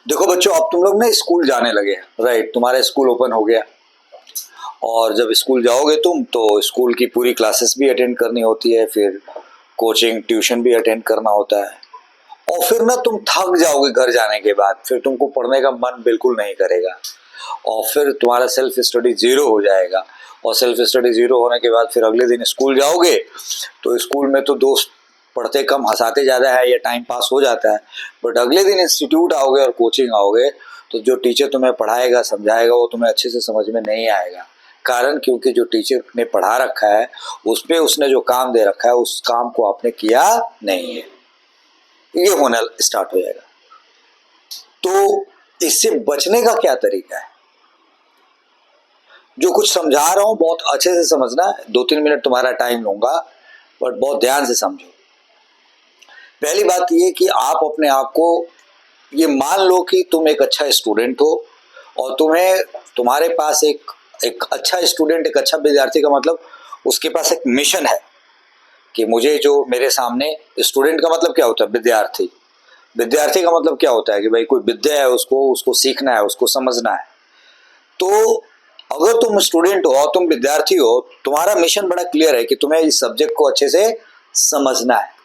देखो बच्चों, अब तुम लोग ना स्कूल जाने लगे, राइट? तुम्हारा स्कूल ओपन हो गया और जब स्कूल जाओगे तुम तो स्कूल की पूरी क्लासेस भी अटेंड करनी होती है, फिर कोचिंग ट्यूशन भी अटेंड करना होता है और फिर ना तुम थक जाओगे घर जाने के बाद, फिर तुमको पढ़ने का मन बिल्कुल नहीं करेगा और फिर तुम्हारा सेल्फ स्टडी जीरो हो जाएगा। और सेल्फ स्टडी जीरो होने के बाद फिर अगले दिन स्कूल जाओगे तो स्कूल में तो दोस्त पढ़ते कम हंसाते ज़्यादा है, या टाइम पास हो जाता है। बट अगले दिन इंस्टीट्यूट आओगे और कोचिंग आओगे तो जो टीचर तुम्हें पढ़ाएगा समझाएगा वो तुम्हें अच्छे से समझ में नहीं आएगा। कारण क्योंकि जो टीचर ने पढ़ा रखा है उसमें उसने जो काम दे रखा है उस काम को आपने किया नहीं है, ये होना स्टार्ट हो जाएगा। तो इससे बचने का क्या तरीका है? जो कुछ समझा रहा हूं बहुत अच्छे से समझना है, 2-3 मिनट तुम्हारा टाइम लूंगा बट बहुत ध्यान से समझो। पहली बात ये कि आप अपने आप को ये मान लो कि तुम एक अच्छा स्टूडेंट हो और तुम्हारे पास एक अच्छा स्टूडेंट, एक अच्छा विद्यार्थी का मतलब उसके पास एक मिशन है कि मुझे जो मेरे सामने, स्टूडेंट का मतलब क्या होता है? विद्यार्थी। विद्यार्थी का मतलब क्या होता है कि भाई कोई विद्या है, उसको सीखना है, उसको समझना है। तो अगर तुम स्टूडेंट हो और तुम विद्यार्थी हो, तुम्हारा मिशन बड़ा क्लियर है कि तुम्हें इस सब्जेक्ट को अच्छे से समझना है।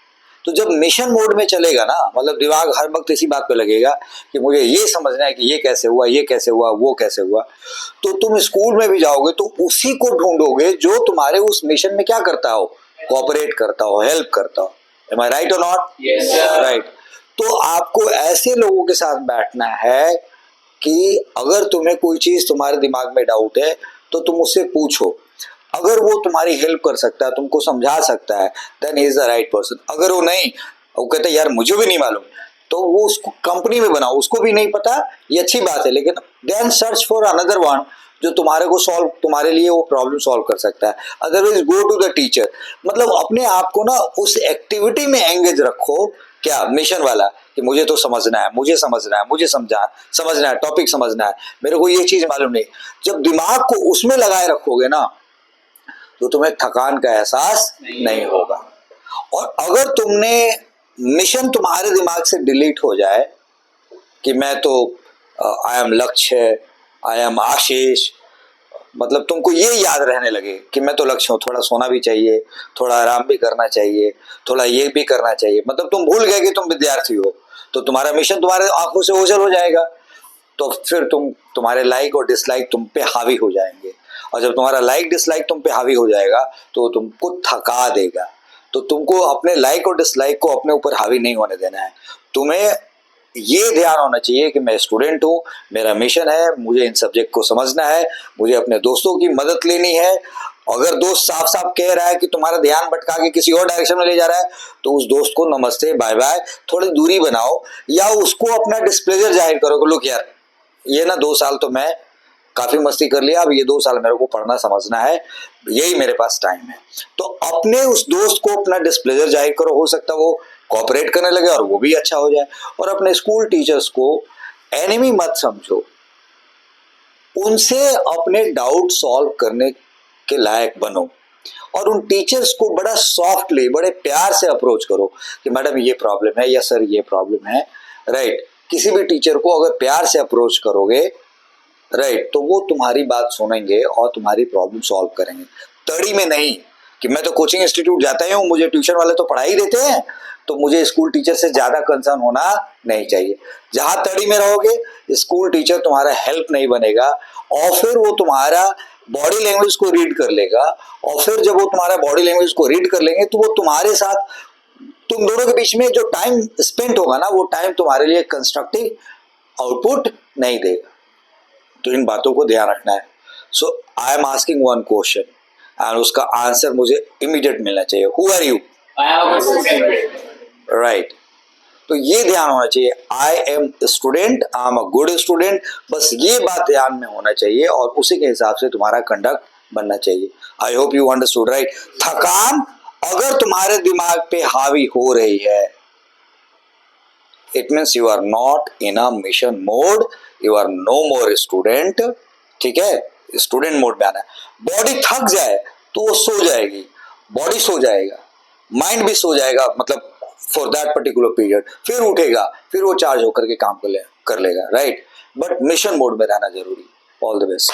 तो जब मिशन मोड में चलेगा ना, मतलब दिमाग हर वक्त इसी बात पे लगेगा कि मुझे ये समझना है कि ये कैसे हुआ, ये कैसे हुआ, वो कैसे हुआ, तो तुम स्कूल में भी जाओगे तो उसी को ढूंढोगे जो तुम्हारे उस मिशन में क्या करता हो, कोऑपरेट करता हो, हेल्प करता हो। एम आई राइट और नॉट? Yes sir. राइट। तो आपको ऐसे लोगों के साथ बैठना है कि अगर तुम्हें कोई चीज तुम्हारे दिमाग में डाउट है तो तुम उससे पूछो। अगर वो तुम्हारी हेल्प कर सकता है, तुमको समझा सकता है, then he is the right person. अगर वो नहीं, वो कहता है यार मुझे भी नहीं मालूम, तो वो उसको कंपनी में बनाओ, उसको भी नहीं पता, ये अच्छी बात है, लेकिन then search for another one जो तुम्हारे लिए वो प्रॉब्लम सॉल्व कर सकता है। Otherwise go to the teacher. मतलब अपने आप को ना उस एक्टिविटी में एंगेज रखो, क्या मिशन वाला, कि मुझे तो समझना है, मुझे समझना है, मुझे समझना है, टॉपिक समझना है, मेरे को ये चीज मालूम नहीं। जब दिमाग को उसमें लगाए रखोगे ना तो तुम्हें थकान का एहसास नहीं होगा। और अगर तुमने मिशन तुम्हारे दिमाग से डिलीट हो जाए कि मैं तो आई एम लक्ष्य, आई एम आशीष, मतलब तुमको ये याद रहने लगे कि मैं तो लक्ष्य हूँ, थोड़ा सोना भी चाहिए, थोड़ा आराम भी करना चाहिए, थोड़ा ये भी करना चाहिए, मतलब तुम भूल गए कि तुम विद्यार्थी हो, तो तुम्हारा मिशन तुम्हारे आंखों से ओझल हो जाएगा। तो फिर तुम्हारे लाइक और डिसलाइक तुम पे हावी हो जाएंगे, और जब तुम्हारा लाइक डिसलाइक तुम पे हावी हो जाएगा तो तुमको थका देगा। तो तुमको अपने लाइक और डिसलाइक को अपने ऊपर हावी नहीं होने देना है। तुम्हें ये ध्यान होना चाहिए कि मैं स्टूडेंट हूँ, मेरा मिशन है, मुझे इन सब्जेक्ट को समझना है, मुझे अपने दोस्तों की मदद लेनी है। अगर दोस्त साफ साफ कह रहा है कि तुम्हारा ध्यान भटका के किसी और डायरेक्शन में ले जा रहा है तो उस दोस्त को नमस्ते बाय बाय, थोड़ी दूरी बनाओ, या उसको अपना डिस्प्लेजर जाहिर करो, लुक यार ये ना 2 साल तो मैं काफी मस्ती कर लिया, अब ये 2 साल मेरे को पढ़ना समझना है, यही मेरे पास टाइम है। तो अपने उस दोस्त को अपना डिस्प्लेजर जाहिर करो, हो सकता है वो कोऑपरेट करने लगे और वो भी अच्छा हो जाए। और अपने स्कूल टीचर्स को एनिमी मत समझो, उनसे अपने डाउट सॉल्व करने के लायक बनो और उन टीचर्स को बड़ा सॉफ्टली, बड़े प्यार से अप्रोच करो कि मैडम ये प्रॉब्लम है, या सर ये प्रॉब्लम है, राइट? किसी भी टीचर को अगर प्यार से अप्रोच करोगे, राइट, तो वो तुम्हारी बात सुनेंगे और तुम्हारी प्रॉब्लम सॉल्व करेंगे। तड़ी में नहीं कि मैं तो कोचिंग इंस्टीट्यूट जाता ही हूँ, मुझे ट्यूशन वाले तो पढ़ा ही देते हैं, तो मुझे स्कूल टीचर से ज्यादा कंसर्न होना नहीं चाहिए। जहां तड़ी में रहोगे स्कूल टीचर तुम्हारा हेल्प नहीं बनेगा, और फिर वो तुम्हारा बॉडी लैंग्वेज को रीड कर लेगा, और फिर जब वो तुम्हारा बॉडी लैंग्वेज को रीड कर लेंगे तो वो तुम्हारे साथ, तुम दोनों के बीच में जो टाइम स्पेंड होगा ना, वो टाइम तुम्हारे लिए कंस्ट्रक्टिव आउटपुट नहीं देगा। तो इन बातों को ध्यान रखना है। So I am asking one question and उसका आंसर मुझे इमीडिएट मिलना चाहिए। Who are you? राइट। तो ये ध्यान होना चाहिए, I am student, I am a good student, बस ये बात ध्यान में होना चाहिए और उसी के हिसाब से तुम्हारा कंडक्ट बनना चाहिए। I hope you understood, right? थकान अगर तुम्हारे दिमाग पे हावी हो रही है, it means you are not in a mission mode, you are no more student. ठीक है, स्टूडेंट मोड में आना है। बॉडी थक जाए तो वो सो जाएगी, बॉडी सो जाएगा, माइंड भी सो जाएगा, मतलब फॉर दैट पर्टिकुलर पीरियड, फिर उठेगा, फिर वो चार्ज होकर के काम कर लेगा, राइट। बट मिशन मोड में रहना जरूरी। All the best.